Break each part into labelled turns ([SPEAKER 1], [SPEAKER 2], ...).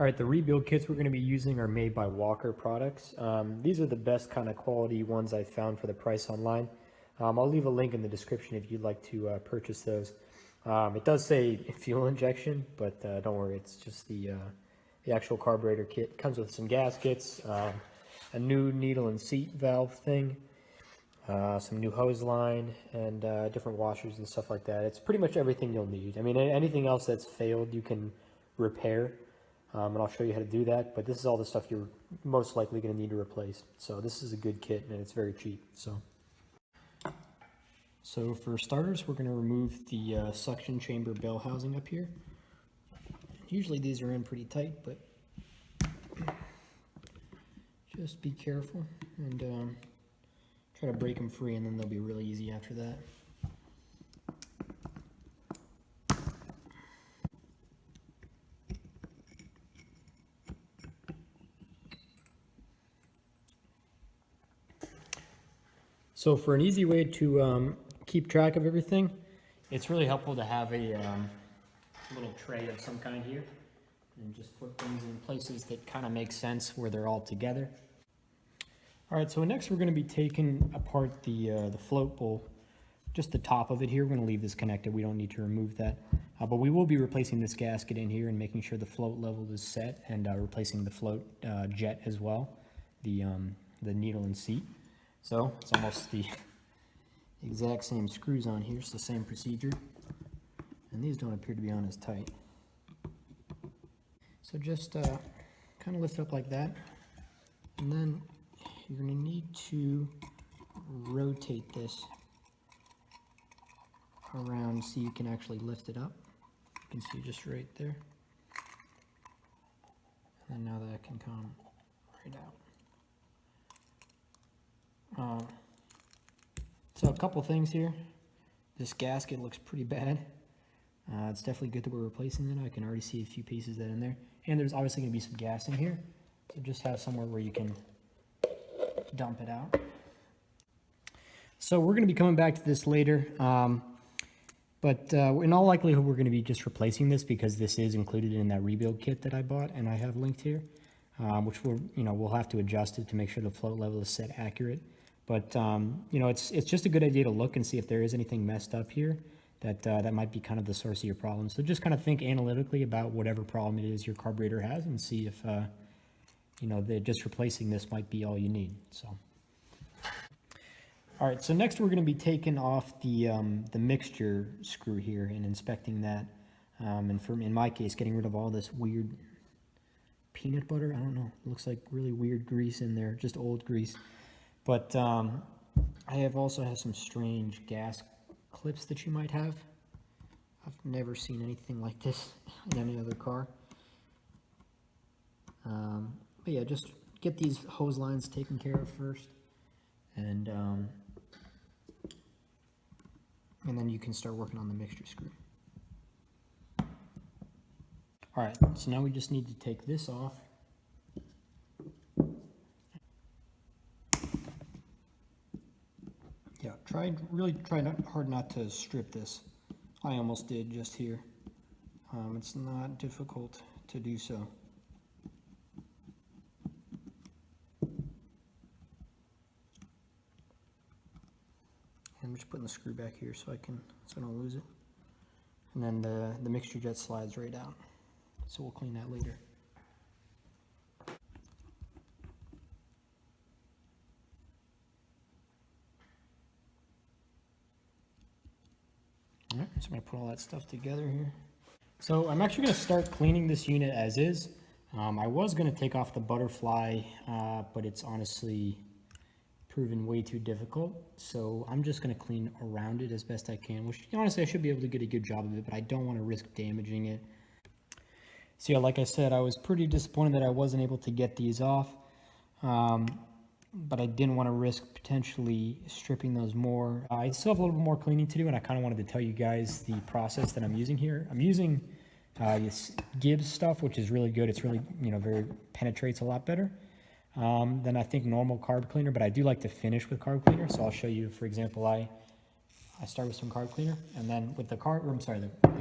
[SPEAKER 1] All right, the rebuild kits we're going to be using are made by Walker Products. These are the best kind of quality ones I've found for the price online. I'll leave a link in the description if you'd like to purchase those. It does say fuel injection, but don't worry, it's just the actual carburetor kit. It comes with some gaskets, a new needle and seat valve thing, some new hose line, and different washers and stuff like that. It's pretty much everything you'll need. I mean, anything else that's failed you can repair. And I'll show you how to do that, but this is all the stuff you're most likely going to need to replace. So this is a good kit, and it's very cheap. So for starters, we're going to remove the suction chamber bell housing up here. Usually these are in pretty tight, but just be careful and try to break them free, and then they'll be really easy after that. So for an easy way to keep track of everything, it's really helpful to have a little tray of some kind here and just put things in places that kind of make sense where they're all together. All right, so next we're going to be taking apart the float bowl, just the top of it here. We're going to leave this connected. We don't need to remove that, but we will be replacing this gasket in here and making sure the float level is set, and replacing the float jet as well, the needle and seat. So it's almost the exact same screws on here. It's the same procedure. And these don't appear to be on as tight. So just kind of lift up like that. And then you're going to need to rotate this around so you can actually lift it up. You can see just right there. And now that can come right out. So a couple things here. This gasket looks pretty bad. It's definitely good that we're replacing it. I can already see a few pieces that are in there. And there's obviously going to be some gas in here. So just have somewhere where you can dump it out. So we're going to be coming back to this later. But in all likelihood, we're going to be just replacing this because this is included in that rebuild kit that I bought and I have linked here. Which we'll have to adjust it to make sure the float level is set accurate. But it's just a good idea to look and see if there is anything messed up here that might be kind of the source of your problem. So just kind of think analytically about whatever problem it is your carburetor has and see if just replacing this might be all you need. So, all right. So next we're going to be taking off the mixture screw here and inspecting that, and in my case, getting rid of all this weird peanut butter. I don't know. It looks like really weird grease in there, just old grease. But I also have some strange gas clips that you might have. I've never seen anything like this in any other car. But yeah, just get these hose lines taken care of first, and then you can start working on the mixture screw. All right, so now we just need to take this off. Yeah, really try hard not to strip this. I almost did just here. It's not difficult to do so. I'm just putting the screw back here so I don't lose it. And then the mixture jet slides right out. So we'll clean that later. All right, so I'm going to put all that stuff together here. So I'm actually going to start cleaning this unit as is. I was going to take off the butterfly, but it's honestly proven way too difficult. So I'm just going to clean around it as best I can, which honestly I should be able to get a good job of it, but I don't want to risk damaging it. So yeah, like I said, I was pretty disappointed that I wasn't able to get these off, but I didn't want to risk potentially stripping those more. I still have a little bit more cleaning to do, and I kind of wanted to tell you guys the process that I'm using here. I'm using this Gibbs stuff, which is really good. It's really, penetrates a lot better than I think normal carb cleaner, but I do like to finish with carb cleaner. So I'll show you, for example, I start with some carb cleaner, and then with the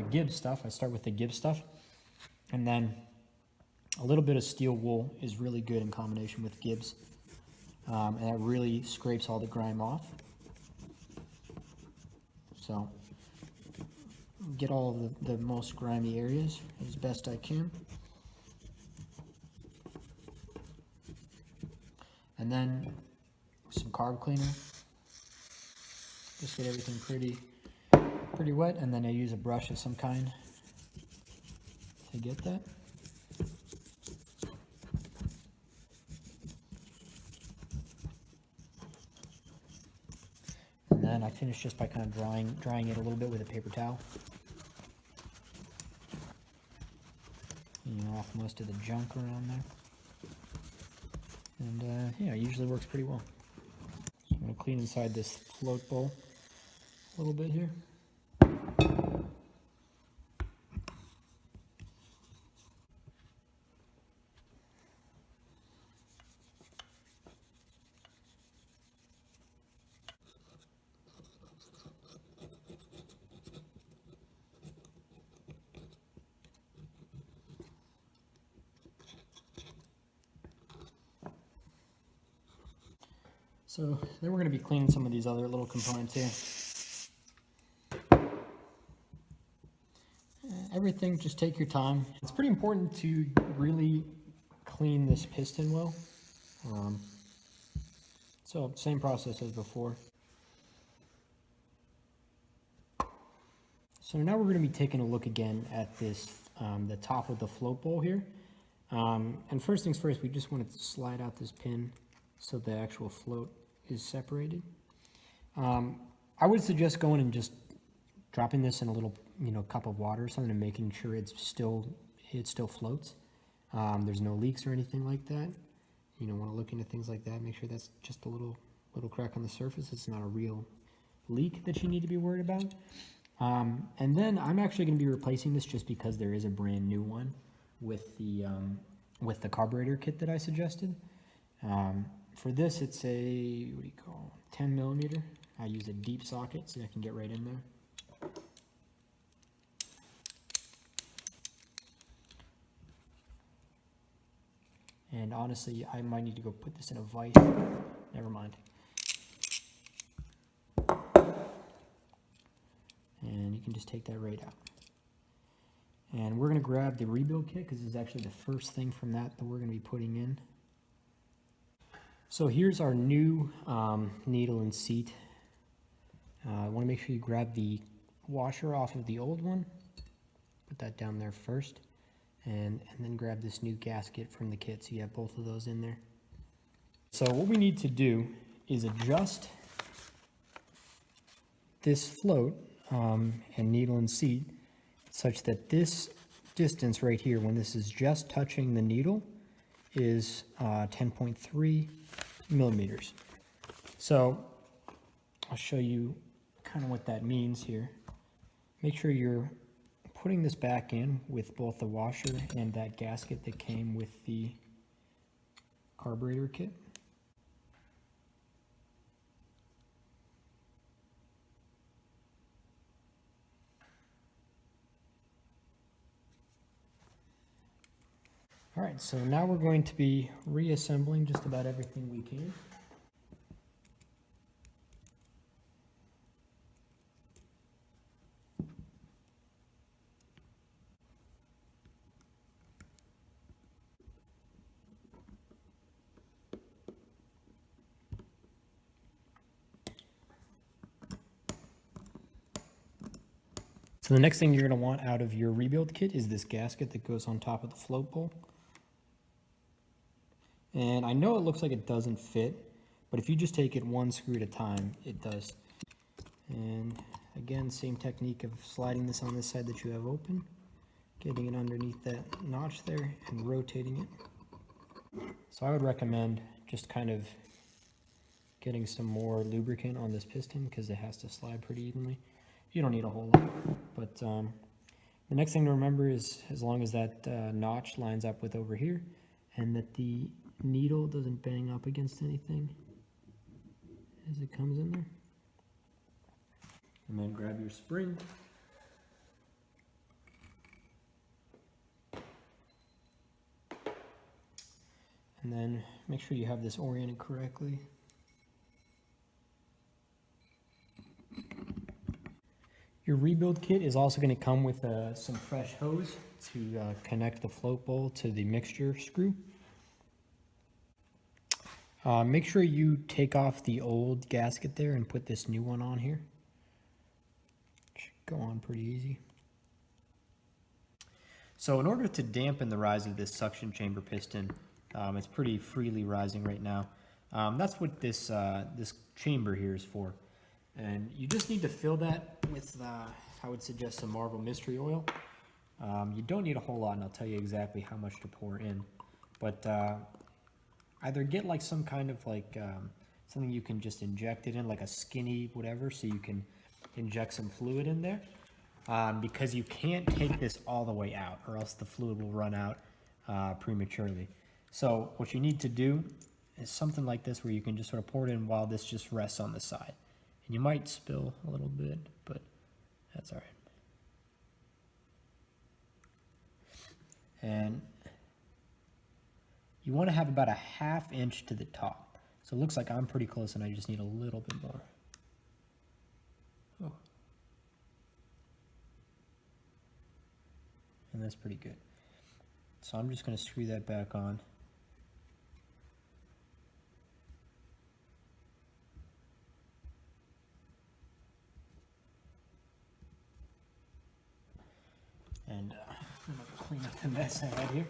[SPEAKER 1] Gibbs stuff, I start with the Gibbs stuff. And then A little bit of steel wool is really good in combination with Gibbs, and that really scrapes all the grime off. So get all of the most grimy areas as best I can. And then some carb cleaner. Just get everything pretty wet, and then I use a brush of some kind to get that. And then I finish just by kind of drying it a little bit with a paper towel. You know, off most of the junk around there. And yeah, it usually works pretty well. So I'm going to clean inside this float bowl a little bit here. So then we're going to be cleaning some of these other little components here. Everything, just take your time. It's pretty important to really clean this piston well. So same process as before. So now we're going to be taking a look again at this, the top of the float bowl here. And first things first, we just want to slide out this pin so the actual float is separated. I would suggest going and just dropping this in a little, cup of water or something and making sure it still floats. There's no leaks or anything like that. You don't want to look into things like that. Make sure that's just a little crack on the surface. It's not a real leak that you need to be worried about. And then I'm actually going to be replacing this just because there is a brand new one with the carburetor kit that I suggested. For this, it's a 10 millimeter. I use a deep socket so I can get right in there. And honestly, I might need to go put this in a vise. Never mind. And you can just take that right out. And we're going to grab the rebuild kit because this is actually the first thing from that we're going to be putting in. So here's our new needle and seat. I want to make sure you grab the washer off of the old one. Put that down there first. And then grab this new gasket from the kit so you have both of those in there. So what we need to do is adjust this float and needle and seat such that this distance right here, when this is just touching the needle, is 10.3 millimeters. So I'll show you kind of what that means here. Make sure you're putting this back in with both the washer and that gasket that came with the carburetor kit. All right, so now we're going to be reassembling just about everything we can. So the next thing you're going to want out of your rebuild kit is this gasket that goes on top of the float bowl. And I know it looks like it doesn't fit, but if you just take it one screw at a time, it does. And again, same technique of sliding this on this side that you have open, getting it underneath that notch there and rotating it. So I would recommend just kind of getting some more lubricant on this piston because it has to slide pretty evenly. You don't need a whole lot, but the next thing to remember is as long as that notch lines up with over here and that the needle doesn't bang up against anything as it comes in there. And then grab your spring. And then make sure you have this oriented correctly. Your rebuild kit is also going to come with some fresh hose to connect the float bowl to the mixture screw. Make sure you take off the old gasket there and put this new one on here. Should go on pretty easy. So in order to dampen the rise of this suction chamber piston, it's pretty freely rising right now. That's what this this chamber here is for. And you just need to fill that with, I would suggest, some Marble Mystery Oil. You don't need a whole lot, and I'll tell you exactly how much to pour in. But either get like some kind of like something you can just inject it in, like a skinny whatever, so you can inject some fluid in there. Because you can't take this all the way out, or else the fluid will run out prematurely. So what you need to do is something like this, where you can just sort of pour it in while this just rests on the side. And you might spill a little bit, but that's all right. And you want to have about a ½ inch to the top. So it looks like I'm pretty close, and I just need a little bit more. Oh. And that's pretty good. So I'm just going to screw that back on. And I'm going to clean up the mess I had here.